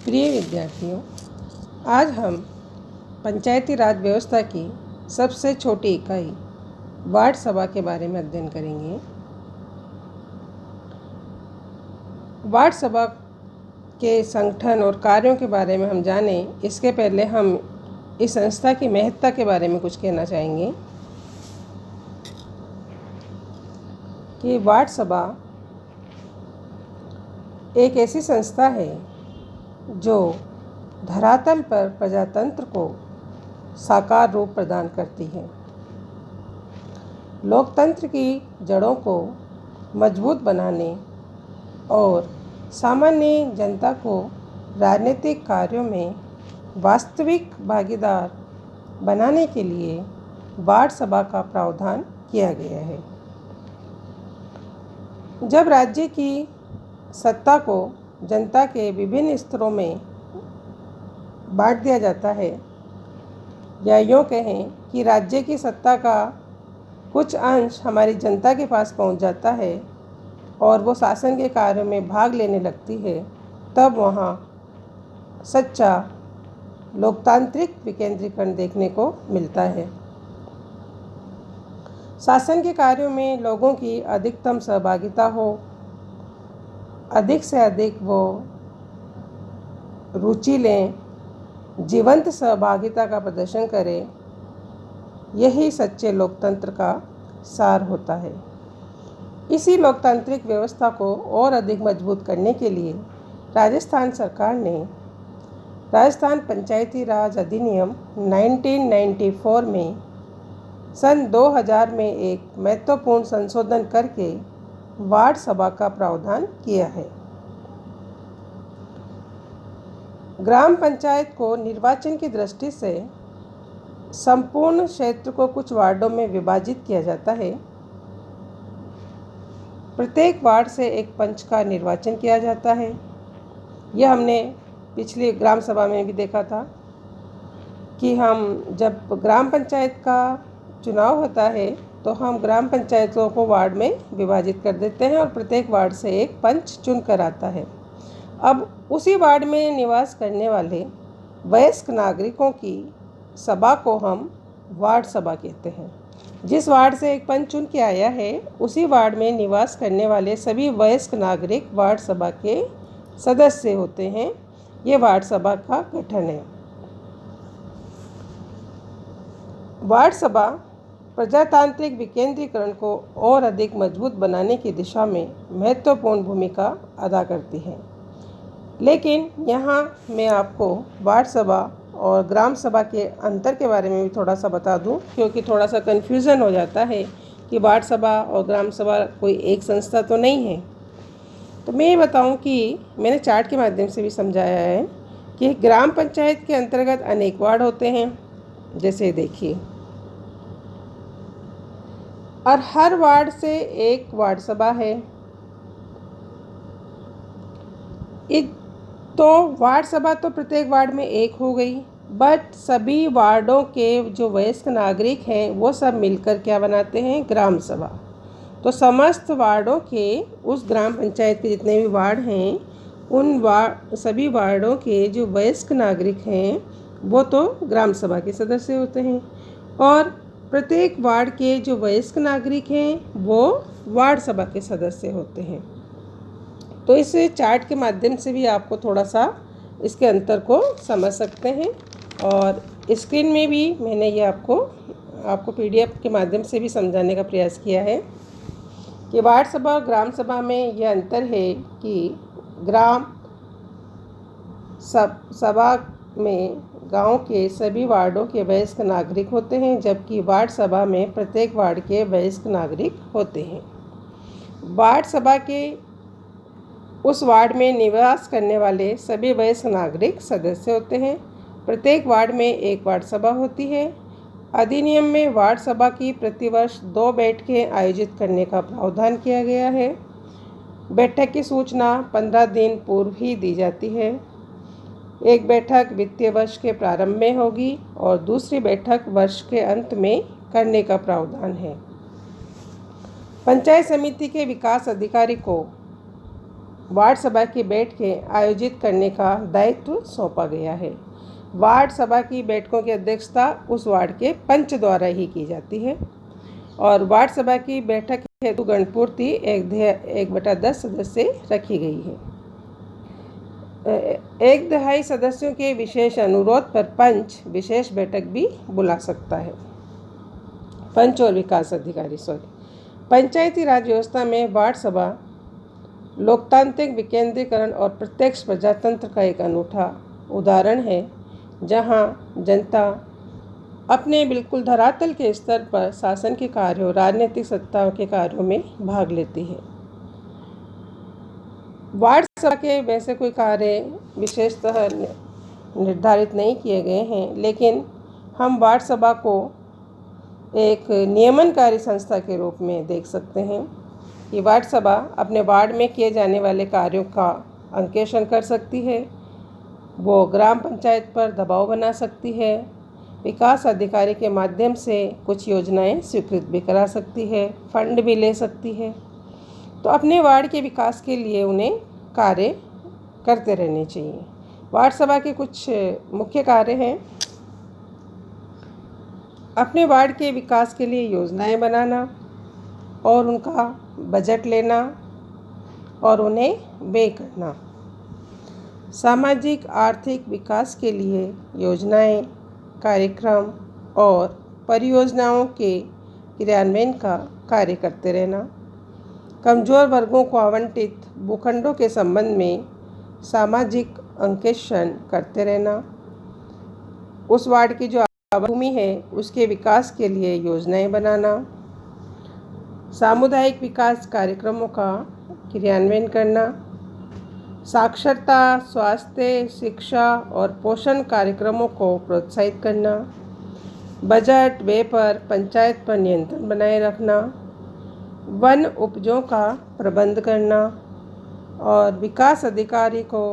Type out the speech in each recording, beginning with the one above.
प्रिय विद्यार्थियों, आज हम पंचायती राज व्यवस्था की सबसे छोटी इकाई वार्ड सभा के बारे में अध्ययन करेंगे। वार्ड सभा के संगठन और कार्यों के बारे में हम जानें, इसके पहले हम इस संस्था की महत्ता के बारे में कुछ कहना चाहेंगे कि वार्ड सभा एक ऐसी संस्था है जो धरातल पर प्रजातंत्र को साकार रूप प्रदान करती है। लोकतंत्र की जड़ों को मजबूत बनाने और सामान्य जनता को राजनीतिक कार्यों में वास्तविक भागीदार बनाने के लिए वार्ड सभा का प्रावधान किया गया है। जब राज्य की सत्ता को जनता के विभिन्न स्तरों में बांट दिया जाता है, या यूँ कहें कि राज्य की सत्ता का कुछ अंश हमारी जनता के पास पहुंच जाता है और वो शासन के कार्यों में भाग लेने लगती है, तब वहाँ सच्चा लोकतांत्रिक विकेंद्रीकरण देखने को मिलता है। शासन के कार्यों में लोगों की अधिकतम सहभागिता हो, अधिक से अधिक वो रुचि लें, जीवंत सहभागिता का प्रदर्शन करें, यही सच्चे लोकतंत्र का सार होता है। इसी लोकतांत्रिक व्यवस्था को और अधिक मजबूत करने के लिए राजस्थान सरकार ने राजस्थान पंचायती राज अधिनियम 1994 में सन 2000 में एक महत्वपूर्ण संशोधन करके वार्ड सभा का प्रावधान किया है। ग्राम पंचायत को निर्वाचन की दृष्टि से संपूर्ण क्षेत्र को कुछ वार्डों में विभाजित किया जाता है। प्रत्येक वार्ड से एक पंच का निर्वाचन किया जाता है। यह हमने पिछली ग्राम सभा में भी देखा था कि हम जब ग्राम पंचायत का चुनाव होता है तो हम ग्राम पंचायतों को वार्ड में विभाजित कर देते हैं और प्रत्येक वार्ड से एक पंच चुन कर आता है। अब उसी वार्ड में निवास करने वाले वयस्क नागरिकों की सभा को हम वार्ड सभा कहते हैं। जिस वार्ड से एक पंच चुन के आया है, उसी वार्ड में निवास करने वाले सभी वयस्क नागरिक वार्ड सभा के सदस्य होते हैं। ये वार्ड सभा का गठन है। वार्ड सभा प्रजातांत्रिक विकेंद्रीकरण को और अधिक मजबूत बनाने की दिशा में महत्वपूर्ण भूमिका अदा करती है। लेकिन यहाँ मैं आपको वार्ड सभा और ग्राम सभा के अंतर के बारे में भी थोड़ा सा बता दूँ, क्योंकि थोड़ा सा कन्फ्यूज़न हो जाता है कि वार्ड सभा और ग्राम सभा कोई एक संस्था तो नहीं है। तो मैं ये बताऊँ कि मैंने चार्ट के माध्यम से भी समझाया है कि ग्राम पंचायत के अंतर्गत अनेक वार्ड होते हैं, जैसे देखिए, और हर वार्ड से एक वार्ड सभा है। तो वार्ड सभा तो प्रत्येक वार्ड में एक हो गई, बट सभी वार्डों के जो वयस्क नागरिक हैं वो सब मिलकर क्या बनाते हैं? ग्राम सभा। तो समस्त वार्डों के उस ग्राम पंचायत के जितने भी वार्ड हैं, उन सभी वार्डों के जो वयस्क नागरिक हैं वो तो ग्राम सभा के सदस्य होते हैं, और प्रत्येक वार्ड के जो वयस्क नागरिक हैं वो वार्ड सभा के सदस्य होते हैं। तो इस चार्ट के माध्यम से भी आपको थोड़ा सा इसके अंतर को समझ सकते हैं, और स्क्रीन में भी मैंने ये आपको PDF के माध्यम से भी समझाने का प्रयास किया है कि वार्ड सभा और ग्राम सभा में यह अंतर है कि ग्राम सभा में गांव के सभी वार्डों के वयस्क नागरिक होते हैं, जबकि वार्ड सभा में प्रत्येक वार्ड के वयस्क नागरिक होते हैं। वार्ड सभा के उस वार्ड में निवास करने वाले सभी वयस्क नागरिक सदस्य होते हैं। प्रत्येक वार्ड में एक वार्ड सभा होती है। अधिनियम में वार्ड सभा की प्रतिवर्ष 2 बैठकें आयोजित करने का प्रावधान किया गया है। बैठक की सूचना 15 दिन पूर्व ही दी जाती है। एक बैठक वित्तीय वर्ष के प्रारंभ में होगी और दूसरी बैठक वर्ष के अंत में करने का प्रावधान है। पंचायत समिति के विकास अधिकारी को वार्ड सभा की बैठकें आयोजित करने का दायित्व सौंपा गया है। वार्ड सभा की बैठकों की अध्यक्षता उस वार्ड के पंच द्वारा ही की जाती है और वार्ड सभा की बैठक हेतु गणपूर्ति 1/10 सदस्य रखी गई है। 1/2 सदस्यों के विशेष अनुरोध पर पंच विशेष बैठक भी बुला सकता है। पंच और विकास अधिकारी पंचायती राज व्यवस्था में वार्ड सभा लोकतांत्रिक विकेंद्रीकरण और प्रत्यक्ष प्रजातंत्र का एक अनूठा उदाहरण है, जहां जनता अपने बिल्कुल धरातल के स्तर पर शासन के कार्यों, राजनीतिक सत्ता के कार्यों में भाग लेती है। वार्ड सभा के वैसे कोई कार्य विशेषतः निर्धारित नहीं किए गए हैं, लेकिन हम वार्ड सभा को एक नियमनकारी संस्था के रूप में देख सकते हैं कि वार्ड सभा अपने वार्ड में किए जाने वाले कार्यों का अंकेक्षण कर सकती है, वो ग्राम पंचायत पर दबाव बना सकती है, विकास अधिकारी के माध्यम से कुछ योजनाएं स्वीकृत भी करा सकती है, फंड भी ले सकती है। तो अपने वार्ड के विकास के लिए उन्हें कार्य करते रहने चाहिए। वार्ड सभा के कुछ मुख्य कार्य हैं: अपने वार्ड के विकास के लिए योजनाएं बनाना और उनका बजट लेना और उन्हें व्यय करना, सामाजिक आर्थिक विकास के लिए योजनाएं, कार्यक्रम और परियोजनाओं के क्रियान्वयन का कार्य करते रहना, कमज़ोर वर्गों को आवंटित भूखंडों के संबंध में सामाजिक अंकेक्षण करते रहना, उस वार्ड की जो भूमि है उसके विकास के लिए योजनाएं बनाना, सामुदायिक विकास कार्यक्रमों का क्रियान्वयन करना, साक्षरता, स्वास्थ्य, शिक्षा और पोषण कार्यक्रमों को प्रोत्साहित करना, बजट व्यय पर पंचायत पर नियंत्रण बनाए रखना, वन उपजों का प्रबंध करना और विकास अधिकारी को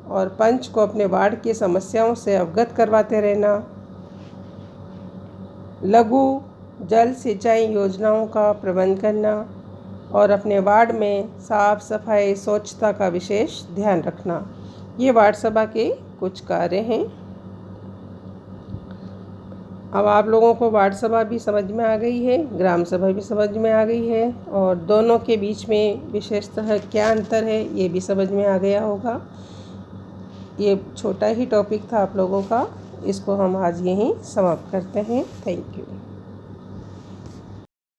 और पंच को अपने वार्ड की समस्याओं से अवगत करवाते रहना, लघु जल सिंचाई योजनाओं का प्रबंध करना और अपने वार्ड में साफ सफाई, स्वच्छता का विशेष ध्यान रखना। ये वार्ड सभा के कुछ कार्य हैं। अब आप लोगों को वार्ड सभा भी समझ में आ गई है, ग्राम सभा भी समझ में आ गई है और दोनों के बीच में विशेषतः क्या अंतर है ये भी समझ में आ गया होगा। ये छोटा ही टॉपिक था आप लोगों का, इसको हम आज यहीं समाप्त करते हैं। Thank you.